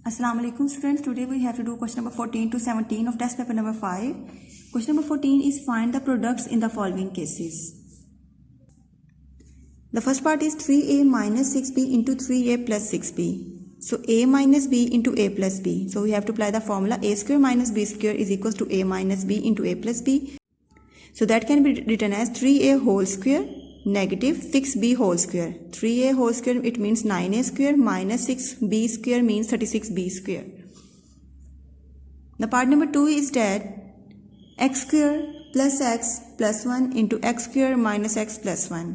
Assalamu alaikum students. Today we have to do question number 14 to 17 of test paper number 5. Question number 14 is find the products in the following cases. The first part is 3a minus 6b into 3a plus 6b. So a minus b into a plus b. So we have to apply the formula a square minus b square is equals to a minus b into a plus b. So that can be written as 3a whole square negative 6b whole square. 3a whole square it means 9a square minus 6b square means 36b square. The part number 2 is that x square plus x plus 1 into x square minus x plus 1.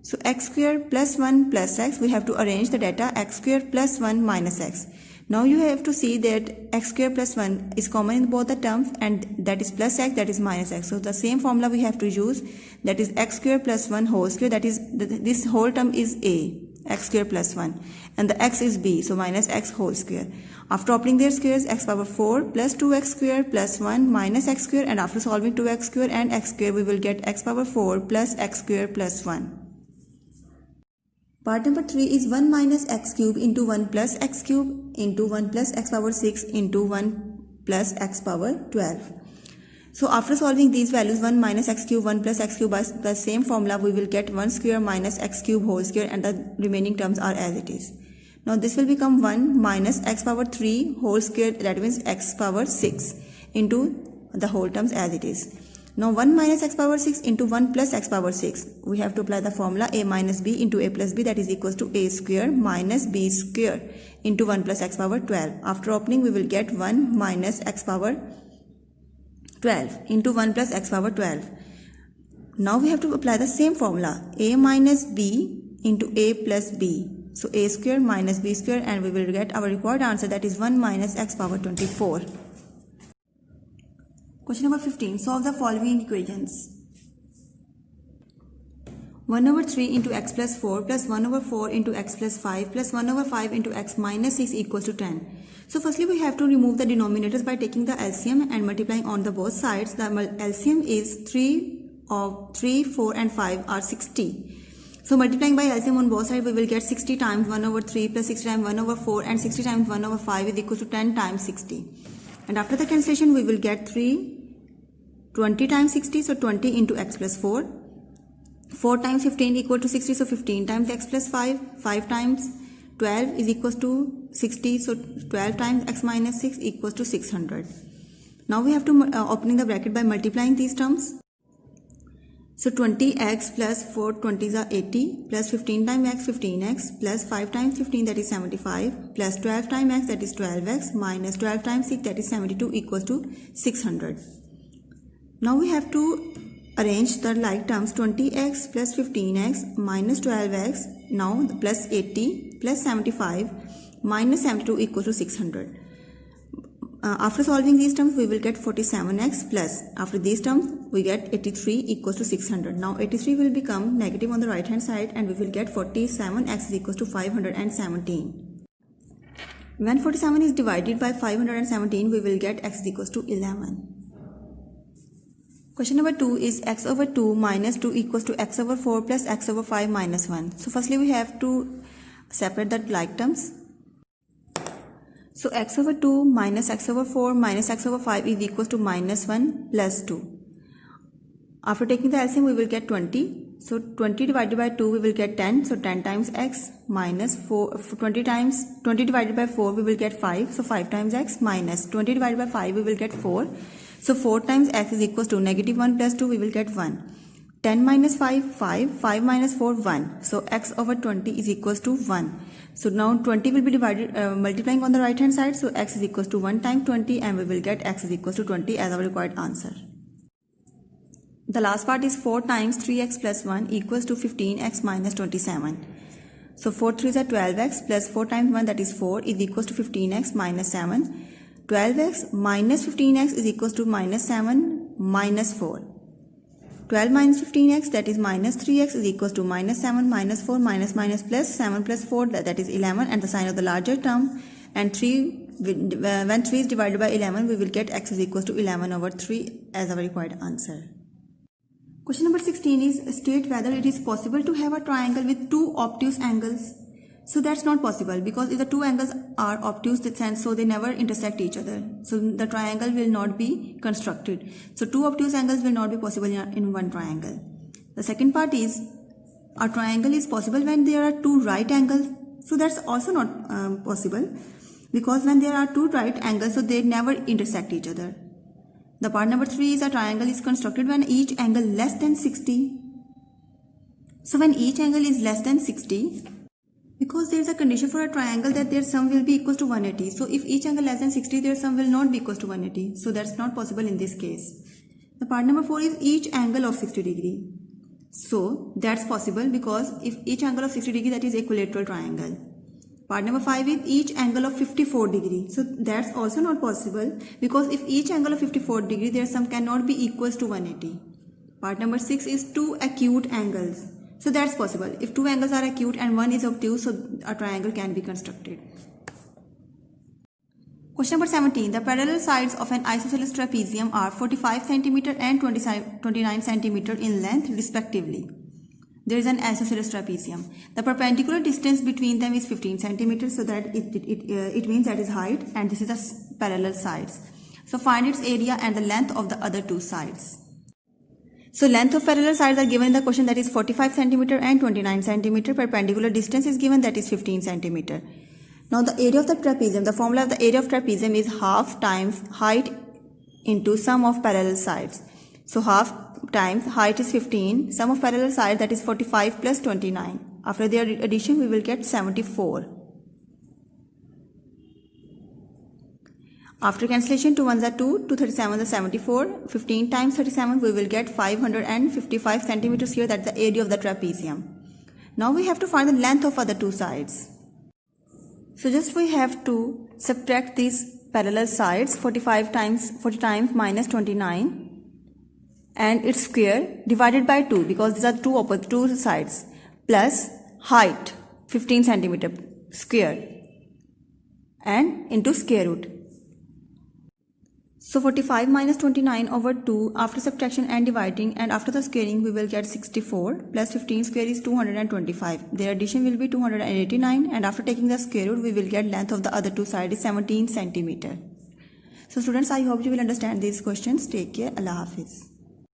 So x square plus 1 plus x, we have to arrange the data x square plus 1 minus x. Now you have to see that x square plus 1 is common in both the terms, and that is plus x, that is minus x. So the same formula we have to use, that is x square plus 1 whole square, that is this whole term is a, x square plus 1, and the x is b, so minus x whole square. After opening their squares, x power 4 plus 2x square plus 1 minus x square, and after solving 2x square and x square we will get x power 4 plus x square plus 1. Part number 3 is 1 minus x cube into 1 plus x cube into 1 plus x power 6 into 1 plus x power 12. So after solving these values 1 minus x cube 1 plus x cube by the same formula, we will get 1 square minus x cube whole square, and the remaining terms are as it is. Now this will become 1 minus x power 3 whole square, that means x power 6 into the whole terms as it is. Now 1 minus x power 6 into 1 plus x power 6. We have to apply the formula a minus b into a plus b, that is equals to a square minus b square into 1 plus x power 12. After opening we will get 1 minus x power 12 into 1 plus x power 12. Now we have to apply the same formula a minus b into a plus b. So a square minus b square, and we will get our required answer, that is 1 minus x power 24. Question number 15. Solve the following equations. 1 over 3 into x plus 4 plus 1 over 4 into x plus 5 plus 1 over 5 into x minus 6 equals to 10. So firstly we have to remove the denominators by taking the LCM and multiplying on the both sides. The LCM is 3, 4 and 5 are 60. So multiplying by LCM on both sides we will get 60 times 1 over 3 plus 60 times 1 over 4 and 60 times 1 over 5 is equal to 10 times 60. And after the cancellation we will get 20 times 60, so 20 into x plus 4. 4 times 15 equal to 60, so 15 times x plus 5. 5 times 12 is equals to 60, so 12 times x minus 6 equals to 600. Now we have to opening the bracket by multiplying these terms. So 20x plus 4 20s are 80 plus 15 times x 15x plus 5 times 15 that is 75 plus 12 times x that is 12x minus 12 times 6 that is 72 equals to 600. Now we have to arrange the like terms 20x plus 15x minus 12x, now plus 80 plus 75 minus 72 equals to 600. After solving these terms we will get 47x plus, after these terms we get 83 equals to 600. Now 83 will become negative on the right hand side and we will get 47x is equals to 517. When 47 is divided by 517 we will get x is equals to 11. Question number 2 is x over 2 minus 2 equals to x over 4 plus x over 5 minus 1. So firstly we have to separate the like terms. So x over 2 minus x over 4 minus x over 5 is equals to minus 1 plus 2. After taking the LCM we will get 20. So 20 divided by 2 we will get 10. So 10 times x minus 4, 20 divided by 4 we will get 5. So 5 times x minus 20 divided by 5 we will get 4. So 4 times x is equals to negative 1 plus 2 we will get 1. 10 minus 5, 5. 5 minus 4, 1. So x over 20 is equals to 1. So now 20 will be divided, multiplying on the right hand side. So x is equals to 1 times 20 and we will get x is equals to 20 as our required answer. The last part is 4 times 3x plus 1 equals to 15x minus 27. So 4 3s are 12x plus 4 times 1 that is 4 is equals to 15x minus 7. 12x minus 15x is equals to minus 7 minus 4. 12 minus 15x that is minus 3x is equals to minus 7 minus 4 minus minus plus 7 plus 4 that is 11 and the sign of the larger term, and 3 when 3 is divided by 11 we will get x is equals to 11 over 3 as our required answer. Question number 16 is state whether it is possible to have a triangle with two obtuse angles. So that's not possible because if the two angles are obtuse, so they never intersect each other. So the triangle will not be constructed. So two obtuse angles will not be possible in one triangle. The second part is a triangle is possible when there are two right angles. So that's also not possible because when there are two right angles, so they never intersect each other. The part number 3 is a triangle is constructed when each angle less than 60. So when each angle is less than 60, because there is a condition for a triangle that their sum will be equal to 180. So if each angle less than 60, their sum will not be equal to 180. So that's not possible in this case. The part number 4 is each angle of 60 degree. So that's possible because if each angle of 60 degree, that is equilateral triangle. Part number 5 is each angle of 54 degree. So that's also not possible because if each angle of 54 degree, their sum cannot be equals to 180. Part number 6 is two acute angles. So that's possible. If two angles are acute and one is obtuse, so a triangle can be constructed. Question number 17. The parallel sides of an isosceles trapezium are 45 cm and 29 cm in length respectively. There is an isosceles trapezium. The perpendicular distance between them is 15 cm, so that it means that is height, and this is the parallel sides. So find its area and the length of the other two sides. So length of parallel sides are given in the question, that is 45 cm and 29 cm. Perpendicular distance is given, that is 15 cm. Now the area of the trapezium, the formula of the area of trapezium is half times height into sum of parallel sides. So half times height is 15, sum of parallel sides, that is 45 plus 29. After their addition we will get 74. After cancellation, 2 ones are 2, 2 37s are 74, 15 times 37 we will get 555 centimeters here, that's the area of the trapezium. Now we have to find the length of other two sides. So just we have to subtract these parallel sides, 40 times minus 29 and its square divided by 2 because these are two sides, plus height 15 centimeter square and into square root. So 45 minus 29 over 2, after subtraction and dividing and after the squaring we will get 64 plus 15 square is 225. Their addition will be 289 and after taking the square root we will get length of the other two sides is 17 centimeter. So students, I hope you will understand these questions. Take care. Allah Hafiz.